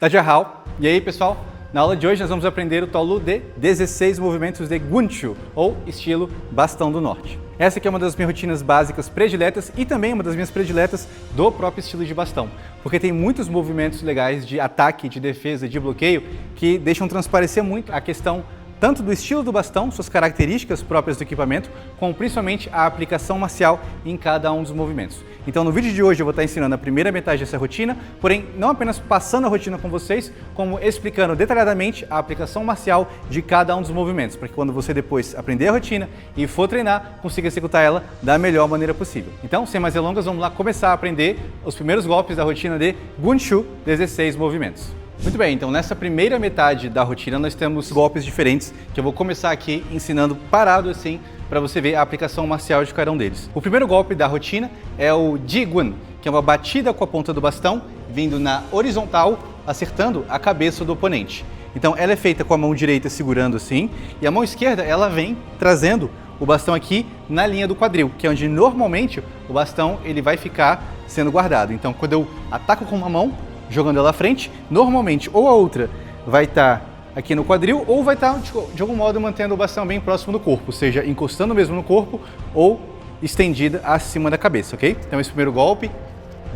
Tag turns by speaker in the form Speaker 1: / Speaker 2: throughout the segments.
Speaker 1: Tchau! E aí, pessoal? Na aula de hoje nós vamos aprender o total de 16 movimentos de Gunshu, ou estilo bastão do norte. Essa aqui é uma das minhas rotinas básicas prediletas e também uma das minhas prediletas do próprio estilo de bastão, porque tem muitos movimentos legais de ataque, de defesa, de bloqueio que deixam transparecer muito a questão tanto do estilo do bastão, suas características próprias do equipamento, como principalmente a aplicação marcial em cada um dos movimentos. Então no vídeo de hoje eu vou estar ensinando a primeira metade dessa rotina, porém não apenas passando a rotina com vocês, como explicando detalhadamente a aplicação marcial de cada um dos movimentos, para que quando você depois aprender a rotina e for treinar, consiga executar ela da melhor maneira possível. Então, sem mais delongas, vamos lá começar a aprender os primeiros golpes da rotina de Gunshu, 16 movimentos. Muito bem, então nessa primeira metade da rotina nós temos golpes diferentes que eu vou começar aqui ensinando parado assim para você ver a aplicação marcial de cada um deles. O primeiro golpe da rotina é o Ji-Gun, que é uma batida com a ponta do bastão vindo na horizontal, acertando a cabeça do oponente. Então ela é feita com a mão direita segurando assim e a mão esquerda ela vem trazendo o bastão aqui na linha do quadril, que é onde normalmente o bastão ele vai ficar sendo guardado. Então quando eu ataco com uma mão, jogando ela à frente, normalmente ou a outra vai estar aqui no quadril ou vai estar de algum modo mantendo o bastão bem próximo do corpo, seja encostando mesmo no corpo ou estendida acima da cabeça, ok? Então esse primeiro golpe,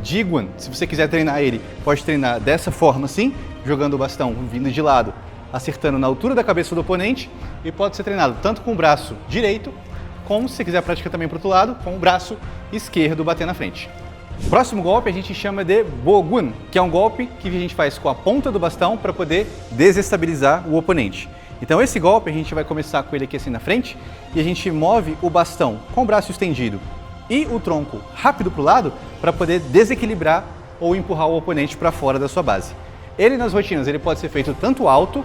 Speaker 1: Ji-Gun, se você quiser treinar ele, pode treinar dessa forma assim, jogando o bastão vindo de lado, acertando na altura da cabeça do oponente, e pode ser treinado tanto com o braço direito, como se você quiser praticar também para o outro lado, com o braço esquerdo batendo na frente. O próximo golpe a gente chama de Bo-Gun, que é um golpe que a gente faz com a ponta do bastão para poder desestabilizar o oponente. Então esse golpe a gente vai começar com ele aqui assim na frente e a gente move o bastão com o braço estendido e o tronco rápido para o lado para poder desequilibrar ou empurrar o oponente para fora da sua base. Ele nas rotinas ele pode ser feito tanto alto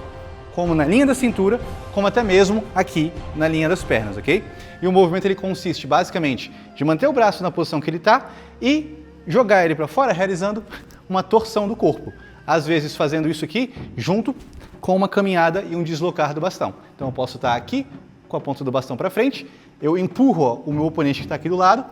Speaker 1: como na linha da cintura, como até mesmo aqui na linha das pernas, ok? E o movimento ele consiste basicamente de manter o braço na posição que ele está e jogar ele para fora, realizando uma torção do corpo. Às vezes fazendo isso aqui junto com uma caminhada e um deslocar do bastão. Então eu posso estar aqui com a ponta do bastão para frente, eu empurro o meu oponente que está aqui do lado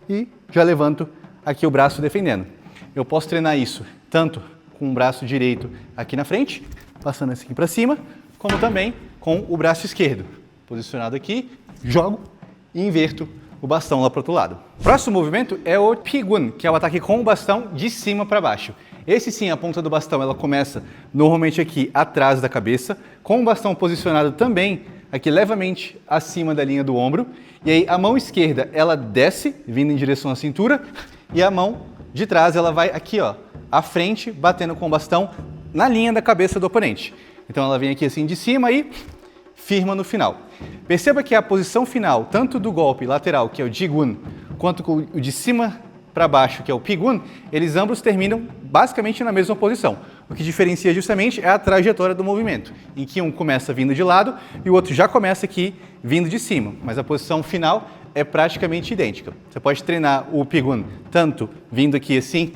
Speaker 1: e já levanto aqui o braço defendendo. Eu posso treinar isso tanto com o braço direito aqui na frente, passando assim para cima, como também com o braço esquerdo. Posicionado aqui, jogo e inverto o bastão lá para o outro lado. O próximo movimento é o Pi-Gun, que é o ataque com o bastão de cima para baixo. Esse sim, a ponta do bastão, ela começa normalmente aqui atrás da cabeça, com o bastão posicionado também aqui levemente acima da linha do ombro. E aí a mão esquerda, ela desce, vindo em direção à cintura, e a mão de trás, ela vai aqui, ó, à frente, batendo com o bastão na linha da cabeça do oponente. Então ela vem aqui assim de cima e firma no final. Perceba que a posição final, tanto do golpe lateral, que é o Ji-Gun, quanto o de cima para baixo, que é o Pi-Gun, eles ambos terminam basicamente na mesma posição. O que diferencia justamente é a trajetória do movimento, em que um começa vindo de lado e o outro já começa aqui vindo de cima, mas a posição final é praticamente idêntica. Você pode treinar o Pi-Gun tanto vindo aqui assim,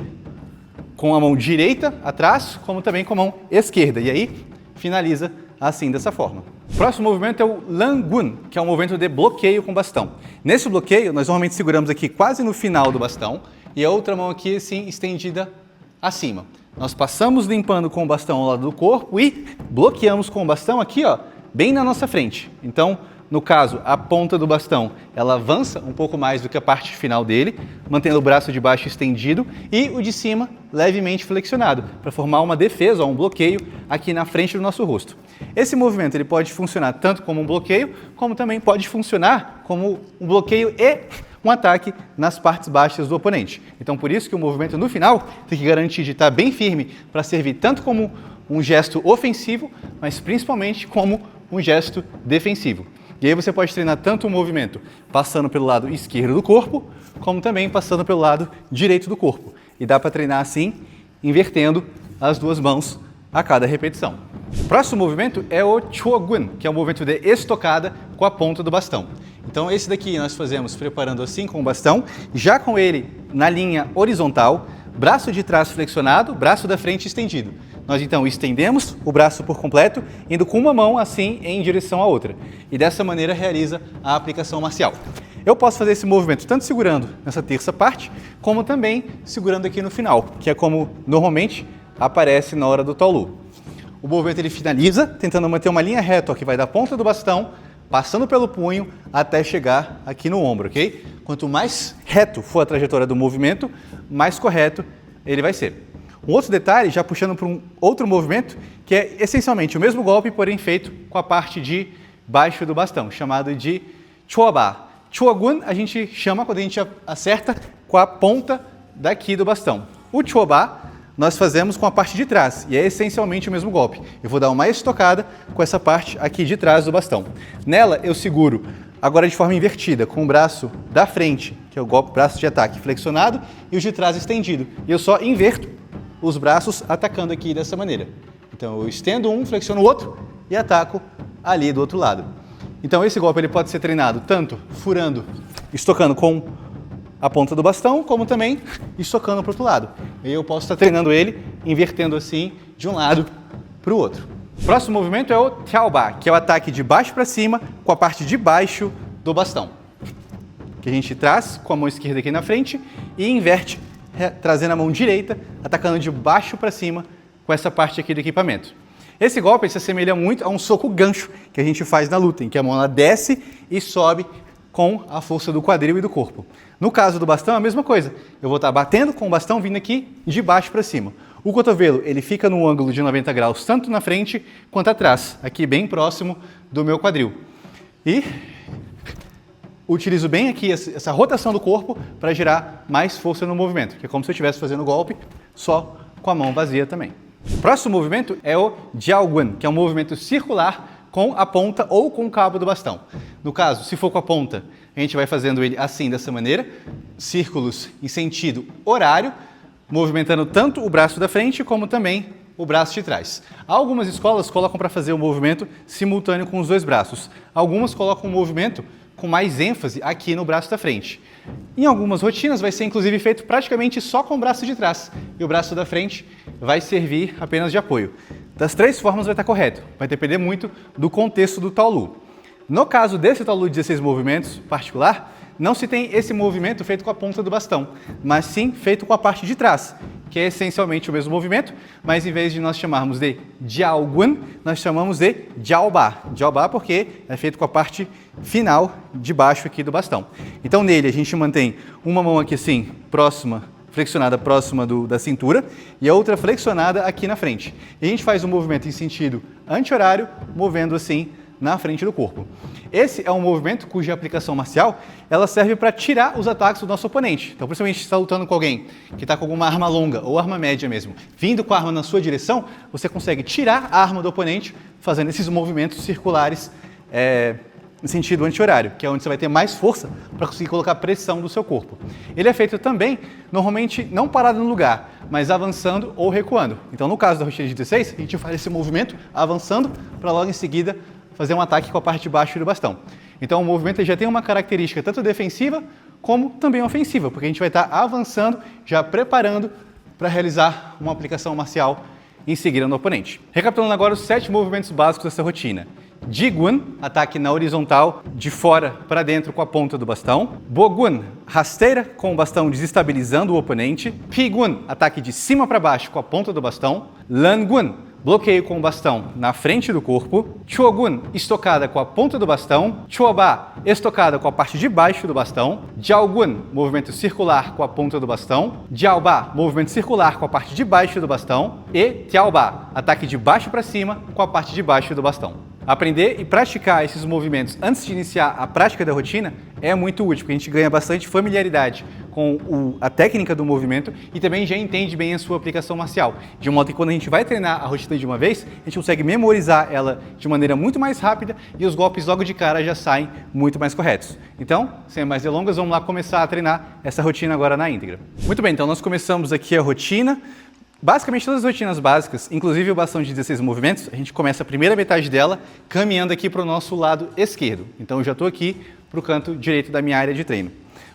Speaker 1: com a mão direita atrás, como também com a mão esquerda, e aí finaliza assim, dessa forma. O próximo movimento é o Lan-Gun, que é um movimento de bloqueio com bastão. Nesse bloqueio, nós normalmente seguramos aqui quase no final do bastão e a outra mão aqui assim estendida acima. Nós passamos limpando com o bastão ao lado do corpo e bloqueamos com o bastão aqui, ó, bem na nossa frente. Então, no caso, a ponta do bastão, ela avança um pouco mais do que a parte final dele, mantendo o braço de baixo estendido e o de cima levemente flexionado, para formar uma defesa ou um bloqueio aqui na frente do nosso rosto. Esse movimento ele pode funcionar tanto como um bloqueio, como também pode funcionar como um bloqueio e um ataque nas partes baixas do oponente. Então, por isso que o movimento no final tem que garantir de estar bem firme para servir tanto como um gesto ofensivo, mas principalmente como um gesto defensivo. E aí você pode treinar tanto o movimento passando pelo lado esquerdo do corpo, como também passando pelo lado direito do corpo. E dá para treinar assim, invertendo as duas mãos a cada repetição. O próximo movimento é o Cho-Gun, que é um movimento de estocada com a ponta do bastão. Então esse daqui nós fazemos preparando assim com o bastão, já com ele na linha horizontal, braço de trás flexionado, braço da frente estendido. Nós então estendemos o braço por completo, indo com uma mão assim em direção à outra. E dessa maneira realiza a aplicação marcial. Eu posso fazer esse movimento tanto segurando nessa terça parte, como também segurando aqui no final, que é como normalmente aparece na hora do Taolu. O movimento ele finaliza tentando manter uma linha reta, ó, que vai da ponta do bastão, passando pelo punho até chegar aqui no ombro, ok? Quanto mais reto for a trajetória do movimento, mais correto ele vai ser. Um outro detalhe, já puxando para um outro movimento, que é essencialmente o mesmo golpe, porém feito com a parte de baixo do bastão, chamado de Choba. Chogun a gente chama quando a gente acerta com a ponta daqui do bastão. O Choba nós fazemos com a parte de trás, e é essencialmente o mesmo golpe. Eu vou dar uma estocada com essa parte aqui de trás do bastão. Nela eu seguro, agora de forma invertida, com o braço da frente, que é o golpe, braço de ataque flexionado, e o de trás estendido. E eu só inverto os braços atacando aqui dessa maneira. Então eu estendo um, flexiono o outro e ataco ali do outro lado. Então esse golpe ele pode ser treinado tanto furando, estocando com a ponta do bastão, como também estocando para o outro lado. E eu posso estar treinando ele, invertendo assim de um lado para o outro. O próximo movimento é o Tiaoba, que é o ataque de baixo para cima com a parte de baixo do bastão. Que a gente traz com a mão esquerda aqui na frente e inverte, trazendo a mão direita, atacando de baixo para cima com essa parte aqui do equipamento. Esse golpe se assemelha muito a um soco gancho que a gente faz na luta, em que a mão ela desce e sobe com a força do quadril e do corpo. No caso do bastão, é a mesma coisa. Eu vou estar batendo com o bastão vindo aqui de baixo para cima. O cotovelo ele fica num ângulo de 90 graus, tanto na frente quanto atrás, aqui bem próximo do meu quadril. E utilizo bem aqui essa rotação do corpo para gerar mais força no movimento, que é como se eu estivesse fazendo o golpe só com a mão vazia também. O próximo movimento é o Jiaoguan, que é um movimento circular com a ponta ou com o cabo do bastão. No caso, se for com a ponta, a gente vai fazendo ele assim, dessa maneira, círculos em sentido horário, movimentando tanto o braço da frente como também o braço de trás. Algumas escolas colocam para fazer o movimento simultâneo com os dois braços. Algumas colocam o movimento com mais ênfase aqui no braço da frente. Em algumas rotinas vai ser inclusive feito praticamente só com o braço de trás e o braço da frente vai servir apenas de apoio. Das três formas vai estar correto, vai depender muito do contexto do Taolu. No caso desse Taolu de 16 movimentos particular, não se tem esse movimento feito com a ponta do bastão, mas sim feito com a parte de trás, que é essencialmente o mesmo movimento, mas em vez de nós chamarmos de Jiaoguan, nós chamamos de Jiaoba. Jiaoba porque é feito com a parte final de baixo aqui do bastão. Então nele a gente mantém uma mão aqui assim, flexionada próxima da cintura e a outra flexionada aqui na frente. E a gente faz um movimento em sentido anti-horário, movendo assim na frente do corpo. Esse é um movimento cuja aplicação marcial ela serve para tirar os ataques do nosso oponente. Então, principalmente se está lutando com alguém que está com alguma arma longa ou arma média mesmo, vindo com a arma na sua direção, você consegue tirar a arma do oponente fazendo esses movimentos circulares em sentido anti-horário, que é onde você vai ter mais força para conseguir colocar pressão do seu corpo. Ele é feito também, normalmente, não parado no lugar, mas avançando ou recuando. Então, no caso da rotina de 16, a gente faz esse movimento avançando para logo em seguida fazer um ataque com a parte de baixo do bastão. Então o movimento já tem uma característica tanto defensiva como também ofensiva, porque a gente vai estar avançando, já preparando para realizar uma aplicação marcial em seguida no oponente. Recapitulando agora os 7 movimentos básicos dessa rotina. Jiguan, ataque na horizontal, de fora para dentro com a ponta do bastão. Boguan, rasteira com o bastão desestabilizando o oponente. Piguan, ataque de cima para baixo com a ponta do bastão. Languan, bloqueio com o bastão na frente do corpo. Chogun, estocada com a ponta do bastão. Choba, estocada com a parte de baixo do bastão. Jiaoguan, movimento circular com a ponta do bastão. Jiaoba, movimento circular com a parte de baixo do bastão. E Tiaoba, ataque de baixo para cima com a parte de baixo do bastão. Aprender e praticar esses movimentos antes de iniciar a prática da rotina é muito útil, porque a gente ganha bastante familiaridade com a técnica do movimento e também já entende bem a sua aplicação marcial. De modo que quando a gente vai treinar a rotina de uma vez, a gente consegue memorizar ela de maneira muito mais rápida e os golpes logo de cara já saem muito mais corretos. Então, sem mais delongas, vamos lá começar a treinar essa rotina agora na íntegra. Muito bem, então nós começamos aqui a rotina. Basicamente todas as rotinas básicas, inclusive o bastão de 16 movimentos, a gente começa a primeira metade dela caminhando aqui para o nosso lado esquerdo. Então eu já estou aqui para o canto direito da minha área de treino.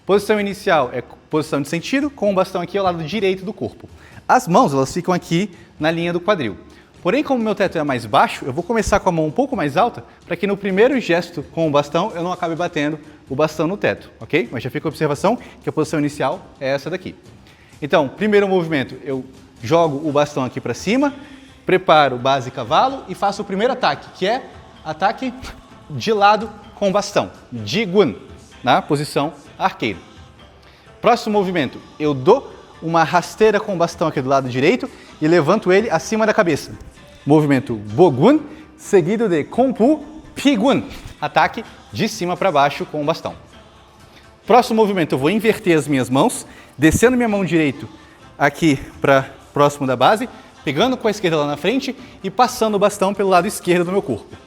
Speaker 1: Posição inicial é posição de sentido, com o bastão aqui ao lado direito do corpo. As mãos elas ficam aqui na linha do quadril. Porém, como o meu teto é mais baixo, eu vou começar com a mão um pouco mais alta, para que no primeiro gesto com o bastão eu não acabe batendo o bastão no teto, ok? Mas já fica a observação que a posição inicial é essa daqui. Então, primeiro movimento, eu jogo o bastão aqui para cima, preparo base cavalo e faço o primeiro ataque, que é ataque de lado com o bastão, de gun, na posição arqueiro. Próximo movimento, eu dou uma rasteira com o bastão aqui do lado direito e levanto ele acima da cabeça. Movimento bogun, seguido de kompu pigun, ataque de cima para baixo com o bastão. Próximo movimento, eu vou inverter as minhas mãos, descendo minha mão direita aqui para próximo da base, pegando com a esquerda lá na frente e passando o bastão pelo lado esquerdo do meu corpo.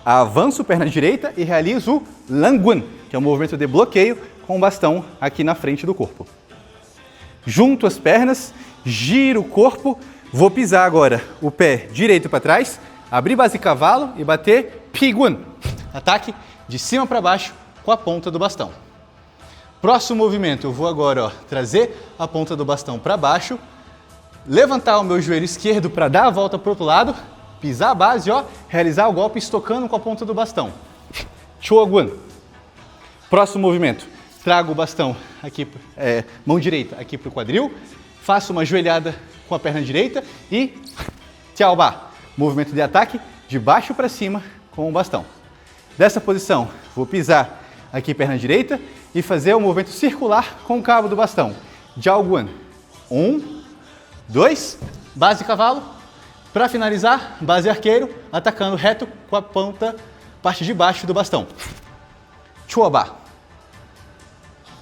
Speaker 1: Avanço perna direita e realizo o langun, que é um movimento de bloqueio com o bastão aqui na frente do corpo. Junto as pernas, giro o corpo, vou pisar agora o pé direito para trás, abrir base cavalo e bater pigun, ataque de cima para baixo com a ponta do bastão. Próximo movimento, eu vou agora trazer a ponta do bastão para baixo, levantar o meu joelho esquerdo para dar a volta para o outro lado, pisar a base, realizar o golpe estocando com a ponta do bastão. Chogun. Próximo movimento, trago o bastão aqui, mão direita aqui para o quadril, faço uma joelhada com a perna direita e tchaoba. Movimento de ataque de baixo para cima com o bastão. Dessa posição, vou pisar aqui perna direita e fazer um movimento circular com o cabo do bastão. Jiaoguan. 1, 2, base cavalo. Para finalizar, base arqueiro, atacando reto com a ponta, parte de baixo do bastão. Chuoba.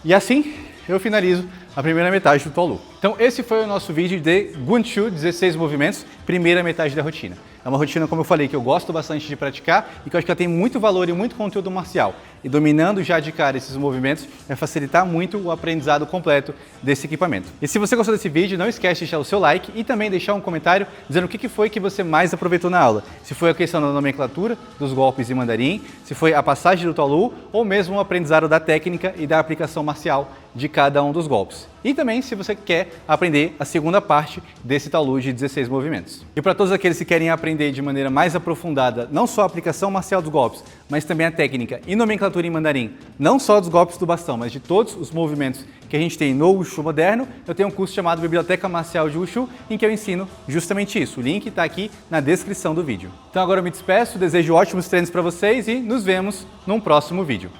Speaker 1: E assim eu finalizo a primeira metade do Tolu. Então esse foi o nosso vídeo de Gunchu, 16 movimentos, primeira metade da rotina. É uma rotina, como eu falei, que eu gosto bastante de praticar e que eu acho que ela tem muito valor e muito conteúdo marcial. E dominando já de cara esses movimentos vai facilitar muito o aprendizado completo desse equipamento. E se você gostou desse vídeo, não esquece de deixar o seu like e também deixar um comentário dizendo o que foi que você mais aproveitou na aula. Se foi a questão da nomenclatura, dos golpes em mandarim, se foi a passagem do Tolu ou mesmo o aprendizado da técnica e da aplicação marcial de cada um dos golpes. E também se você quer aprender a segunda parte desse Tolu de 16 movimentos. E para todos aqueles que querem aprender de maneira mais aprofundada, não só a aplicação marcial dos golpes, mas também a técnica e nomenclatura em mandarim, não só dos golpes do bastão, mas de todos os movimentos que a gente tem no Wushu moderno, eu tenho um curso chamado Biblioteca Marcial de Wushu, em que eu ensino justamente isso. O link está aqui na descrição do vídeo. Então agora eu me despeço, desejo ótimos treinos para vocês e nos vemos num próximo vídeo.